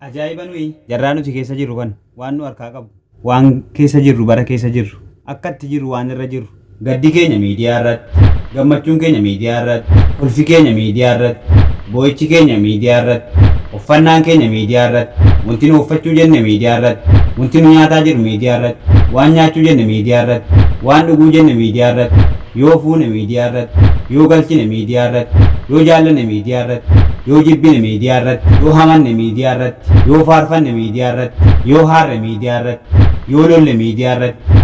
Ajaa'iba nuyi jarraa nuti keessa jirru kan waan nu harkaa qabu waan keessa jirru bara keessa jirru akkatti jirru waan irra jirru gaddi keenya miidiyaa irratti gammachuun keenya miidiyaa irratti ulfi keenya miidiyaa irratti boo'ichi keenya miidiyaa irratti uffannaan keenya miidiyaa irratti wanti nu uffachuu jenne miidiyaa irratti wanti nu nyaataa jirru miidiyaa irratti waan nyaachuu jenne miidiyaa irratti waan dhuguu jenne miidiyaa irratti yoo fuune miidiyaa irratti yoo galchine miidiyaa irratti yoo jaallanne miidiyaa irratti yoo jibbine miidiyaa irratti yoo hamanne miidiyaa irratti yoo faarfanne miidiyaa irratti yoo haarre miidiyaa irratti yoo lolle miidiyaa irratti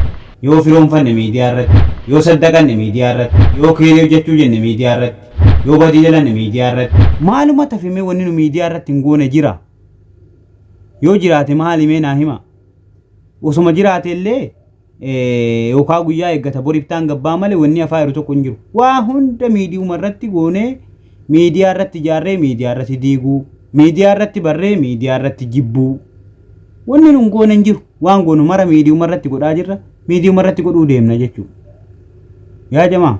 yoo firoonfanne miidiyaa irratti yoo saddaqanne miidiyaa irratti yoo kiiree hojjechuu jenne miidiyaa irratti yoo badii jalanne miidiyaa irratti maaluma tafimee wanni nu miidiyaa irratti hin goone jira yoo jiraate maal himee naa hima osuma jiraate illee yookaan guyyaa eeggata boriftaan gabbaa malee wanni afaa jiru tokko hin jiru waa hunda miidiyuma irratti goonee miidiyaa irratti ijaarree miidiyaa irratti diiguu miidiyaa irratti barree miidiyaa irratti jibbuu wanni nun goone hin jiru waan goonu mara miidiyuma irratti godhaa jirra miidiyuma irratti godhuu deemna jechuudha yaa jamaa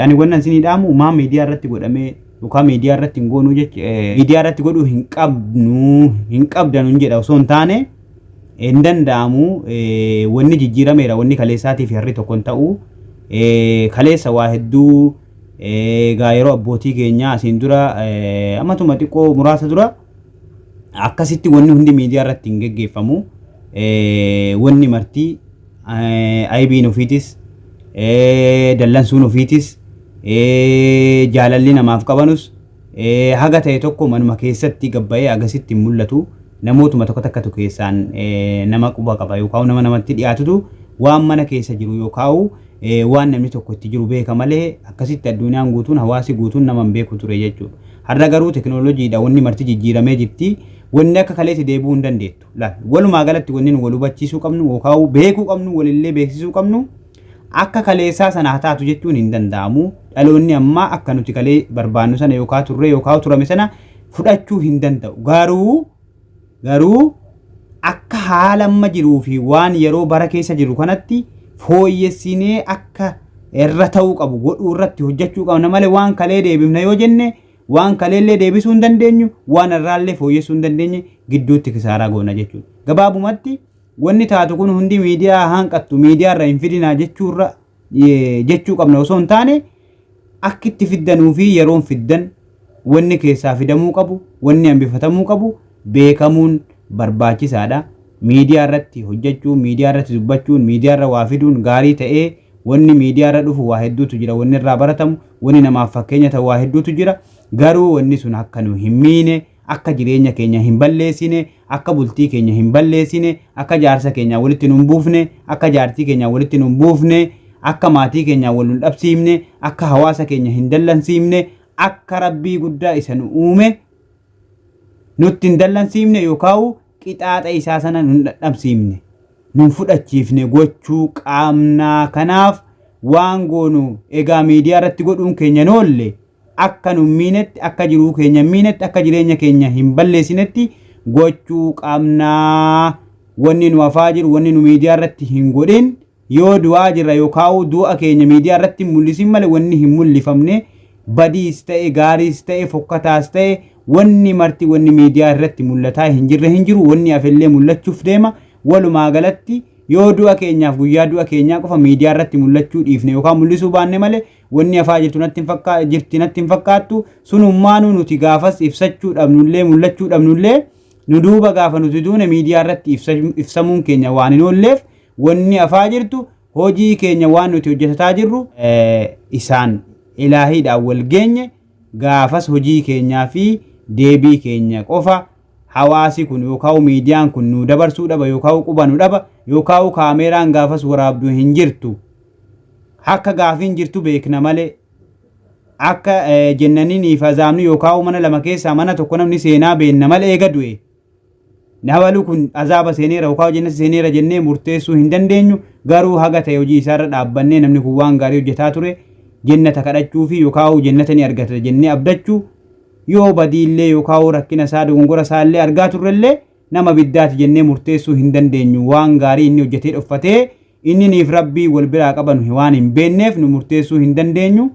ani wannan isinii dhaamu maa miidiyaa irratti godhamee yookaan miidiyaa irratti hin goonuu miidiyaa irratti godhuu hin qabdanu hin jedha osoo hin taane hin danda'amu wanni jijjiirameera wanni kaleessaatii fi harri tokko hin ta'u kaleessa waa hedduu gaa yeroo abbootii keenya asiin dura ammatuma xiqqoo muraasa dura akkasitti wanni hundi miidiyaa irratti hin geggeeffamu wanni martii aybiin ofiitis dallansuun ofiitis jaalalli namaaf qabanus haga ta'e tokko manuma keessatti gabbayee agasitti hin mul'atu namootuma tokko takkatu keessaan nama quba qaba yookaan nama namatti dhiyaatutu waan mana keessa jiru yookaan waan namni tokko itti jiru beeka malee akkasitti addunyaan guutuun hawaasi guutuun nama hin beeku ture jechuudha. Har'a garuu teknooloojiidha wanni marti jijjiiramee jirti wanni akka kaleetti deebi'uu hin dandeettu. Walumaa galatti wanni nu wal hubachiisuu qabnu yookaan beekuu qabnu walillee beeksisuu qabnu akka kaleessaa sana haa taatu jechuun hin danda'amu. Dhaloonni ammaa akka nuti kalee barbaannu sana yookaan turre yookaan turame sana fudhachuu hin danda'u. Garuu akka haala amma jiruu fi waan yeroo bara keessa jiru kanatti fooyyessinee akka irra ta'uu qabu godhuu irratti hojjechuu qabna malee waan kalee deebifna yoo jenne waan kaleellee deebisuu hin dandeenyu waan irraallee fooyyessuu hin dandeenye gidduutti kisaaraa goona jechuudha. Gabaabumatti wanni taatu kun hundi miidiyaa hanqattu miidiyaa irra hin fidinaa jechuu qabna osoo hin taane akka itti fiddanuu fi yeroon fiddan wanni keessaa fidamuu qabu wanni hambifatamuu qabu beekamuun barbaachisaadha. Miidiyaa irratti hojjechuun miidiyaa irratti dubbachuun miidiyaa irra waa fiduun gaarii ta'ee wanni miidiyaa irra dhufu waa hedduutu jira wanni irraa baratamu wanni namaaf fakkeenya ta'u waa hedduutu jira garuu wanni sun akka nu hin miine akka jireenya keenya hin balleessine akka bultii keenya hin balleessine akka jaarsa keenya walitti nu hin buufne akka jaartii keenya walitti nu hin buufne akka maatii keenya wal nu dhabsiifne akka hawaasa keenya hin dallansiifne akka rabbii guddaa isa nu uume nutti hin dallansiifne yookaan qixaaxa isaa sana nun dadhabsiifne nun fudhachiifne gochuu qaamnaa kanaaf waan goonu egaa miidiyaa irratti godhuun keenya noolle akka nun miinetti akka jiruu keenya miinetti akka jireenya keenya hin balleessinetti gochuu qaamnaa wanni nu afaa jiru wanni nu miidiyaa irratti hin godhin yoo du'aa jirra yookaan du'a keenya miidiyaa irratti mul'isin malee wanni hin mul'ifamne badiis ta'e gaariis ta'e fokkataas ta'e wanni marti wanni miidiyaa irratti mul'ataa hin jiru wanni afillee mul'achuuf deema walumaa galatti yoo du'a keenyaaf guyyaa du'a keenyaa qofa miidiyaa irratti mul'achuu dhiifne yookaan mul'isuu baanne malee wanni afaa jirtu natti hin fakkaattu sunummaanuu nuti gaafas ibsachuu dhabnullee mul'achuu dhabnullee nu duuba gaafa nuti duune miidiyaa irratti ibsamuun keenya waan hin oolleef wanni afaa jirtu hojii keenya waan nuti hojjetataa jirru isaan ilaahiidhaan wal geenye gaafas hojii keenyaa fi deebii keenya qofa hawaasi kun yookaan miidiyaan kun nu dabarsuu dhaba yookaan quba nu dhaba yookaan kaameraan gaafas waraabduu hin jirtu akka gaafiin jirtu beekna malee akka jennaniin fazaamni yookaan mana lama keessaa mana tokko namni seenaa beenna malee eega du'e nabalu kun azaaba seeneera yookaan jennasi seeneera jennee murteessuu hin dandeenyu garuu haga ta'e hojii isaarra dhaabbannee namni kun waan gaarii hojjetaa ture jennata kadhachuu fi yookaan jennata ni argata jennee abdachuu yoo badiillee yookaan rakkina isaa dogongora isaallee argaa turrellee nama biddaati jennee murteessuu hin dandeenyu waan gaarii inni hojjetee dhuffatee inni niif rabbii wal biraa qaban waan hin beekneef nu murteessuu hin dandeenyu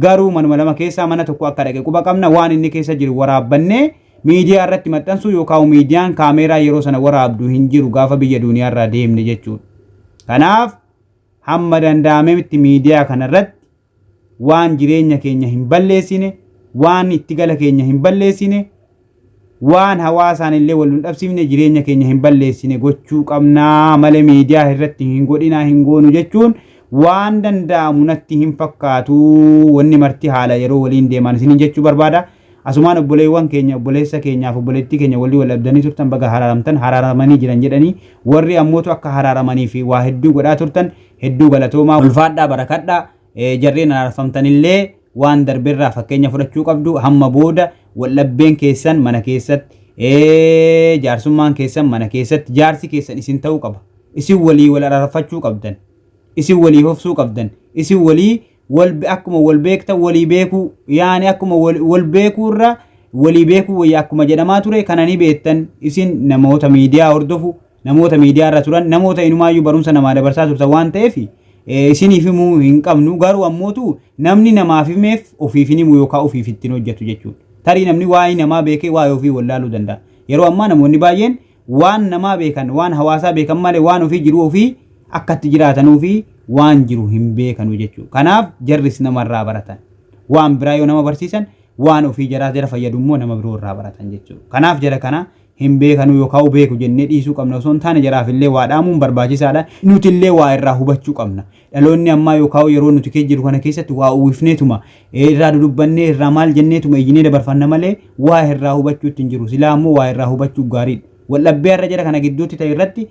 garuu manuma lama keessaa mana tokko akka dhaqe quba qabna waan inni keessa jiru waraabbannee miidiyaa irratti maxxansuu yookaan miidiyaan kaameeraa yeroo sana waraabdu hin jiru gaafa biyya duniyaa irraa deemne jechuudha. Kanaaf hamma danda'ametti miidiyaa kanarratti waan jireenya keenya hin balleessine, waan itti gala keenya hin balleessine, waan hawaasaan illee wal hin dhabsiifne jireenya keenya hin balleessine gochuu qabnaa malee miidiyaa irratti hin godhinaa hin goonu jechuun waan danda'amu natti hin fakkaatu. Wanni marti haala yeroo waliin deeman isin jechuu barbaada. Asumaan obboleewwan keenya obboleessa keenyaaf obboleettii keenya wal abdanii turtan baga haraaramtan haraaramanii jiran jedhanii warri ammootu akka haraaramanii fi waa hedduu godhaa turtan hedduu galatoomaa ulfaadhaa barakadhaa. Jarreen araarfamtan illee waan darbeerraa fakkeenya fudhachuu qabdu. Hamma booda waldhabbeen keessan mana keessatti jaarsummaan keessan mana keessatti jaarsi keessan isin ta'uu qaba. Isin walii wal araarfachuu qabdan, isin walii hofsuu qabdan, isin walii akkuma wal beekta walii beekuu yaani akkuma wal beekuurra walii beekuu wayya akkuma jedhamaa ture kanani beektan isin namoota miidiyaa hordofu, namoota miidiyaa irra turan, namoota inumaayyuu barumsa namaa dabarsaa turtan waan ta'eef isiniif himuu hin qabnu. Garuu ammootu namni namaaf himeef ofiif himu yookaan ofiif ittiin hojjetu jechuudha. Tarii namni waa'ee namaa beekee waa'ee ofii wallaaluu danda'a. Yeroo ammaa namoonni baay'een waan namaa beekan waan hawaasaa beekan malee waan ofii jiru ofii akka itti jiraatanuu fi waan jiru hin beekanu jechuudha. Kanaaf jarris namarraa baratan. Waan biraa yoo nama barsiisan waan ofii jara fayyadummoo nama biroo irraa baratan jechuudha. Kanaaf jara kana hin beekanu yookaan beeku jennee dhiisuu qabna. Osoo hin taane jaraaf illee waa dhaamuun barbaachisaadha. Nuti illee waa irraa hubachuu qabna. Dhaloonni ammaa yookaan yeroo nuti keessa jiru kana keessatti waa uwwifneetuma irraa dudubbannee irraa maal jenneetuma iyyinee dabarfanna malee waa irraa hubachuutti hin jiru. Silaa ammoo waa irraa hubachuu gaariidha. Waldhabbee irra jara kana gidduutti ta'e irratti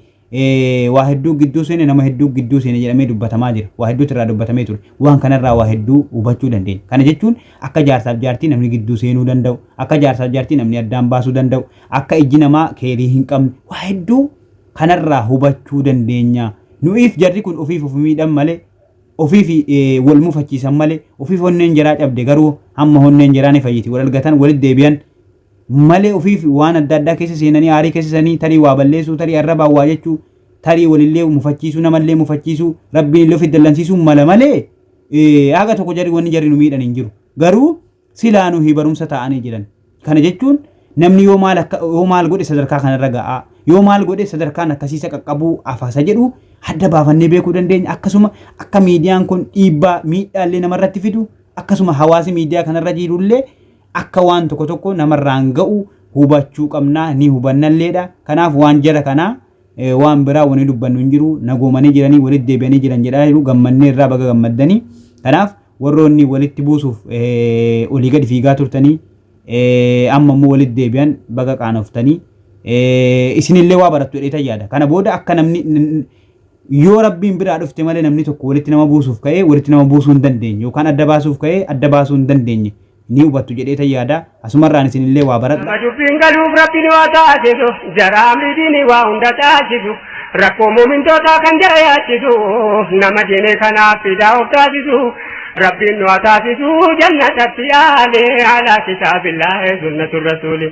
waa hedduu gidduu seene nama hedduu gidduu seene jedhamee dubbatamaa jira. Waa hedduutti irraa dubbatamee ture. Waan kanarraa waa hedduu hubachuu dandeenya. Kana jechuun akka jaarsaaf jaartii namni gidduu seenuu danda'u, akka jaarsaaf jaartii namni addaan baasuu danda'u, akka ijji namaa keerii hin qabne waa hedduu kanarraa hubachuu dandeenya. Nu'iif jarri kun ofiif miidhan malee ofiif wal mufachiisan malee ofiif honneen jaraa cabde garuu hamma honneen jaraa ni fayyiti wal argatan walitti deebi'an malee ofiif waan adda addaa keessa seenanii aarii keessa seenanii tarii waa balleessuu tarii arrabaa waa jechuu tarii walillee mufachiisuu namallee mufachiisuu rabbiin illee ofiif dallansiisuu mala malee haga tokko jarri wanni jarri nu miidhan hin jiru. Garuu silaa nuyi barumsa ta'anii jiran. Kana jechuun namni yoo maal godhe sadarkaa kanarra ga'a yoo maal godhe sadarkaan akkasiisa qaqqabuu afaasa jedhu adda baafannee beekuu dandeenya. Akkasuma akka miidiyaan kun dhiibbaa miidhaallee namarratti fidu akkasuma hawaasi miidiyaa kanarra jirullee akka waan tokko namarraan ga'u hubachuu qabnaa ni hubannalleedha. Kanaaf waan jara kanaa waan biraa wani dubbannu hin jiru. Nagoomanii jiranii walitti deebi'anii jiran jedhaa jiru gammannee irraa baga gammaddanii. Kanaaf warroonni walitti buusuuf olii gadi fiigaa turtanii amma immoo walitti deebi'an baga qaanoftanii isinillee waa barattu jedhee tayyaada. Kana booda akka namni yoo rabbiin biraa dhufte malee namni tokko walitti nama buusuuf ka'ee walitti nama buusuu hin dandeenye yookaan adda baasuuf ka'ee adda baasuu hin dandeenye ni hubattu jedhee tayyaada. Asumarraan isinillee waa baradha. Dubbiin galuuf rabbiin waa taasisu jaraa miidhiin waa hunda taasisu rakkoo muumintoota kan jara yaachisu nama diinee kanaaf fidaa of taasisu rabbiin waa taasisu jannatatti yaale ala kitaabillahi sunnatu rasuuli.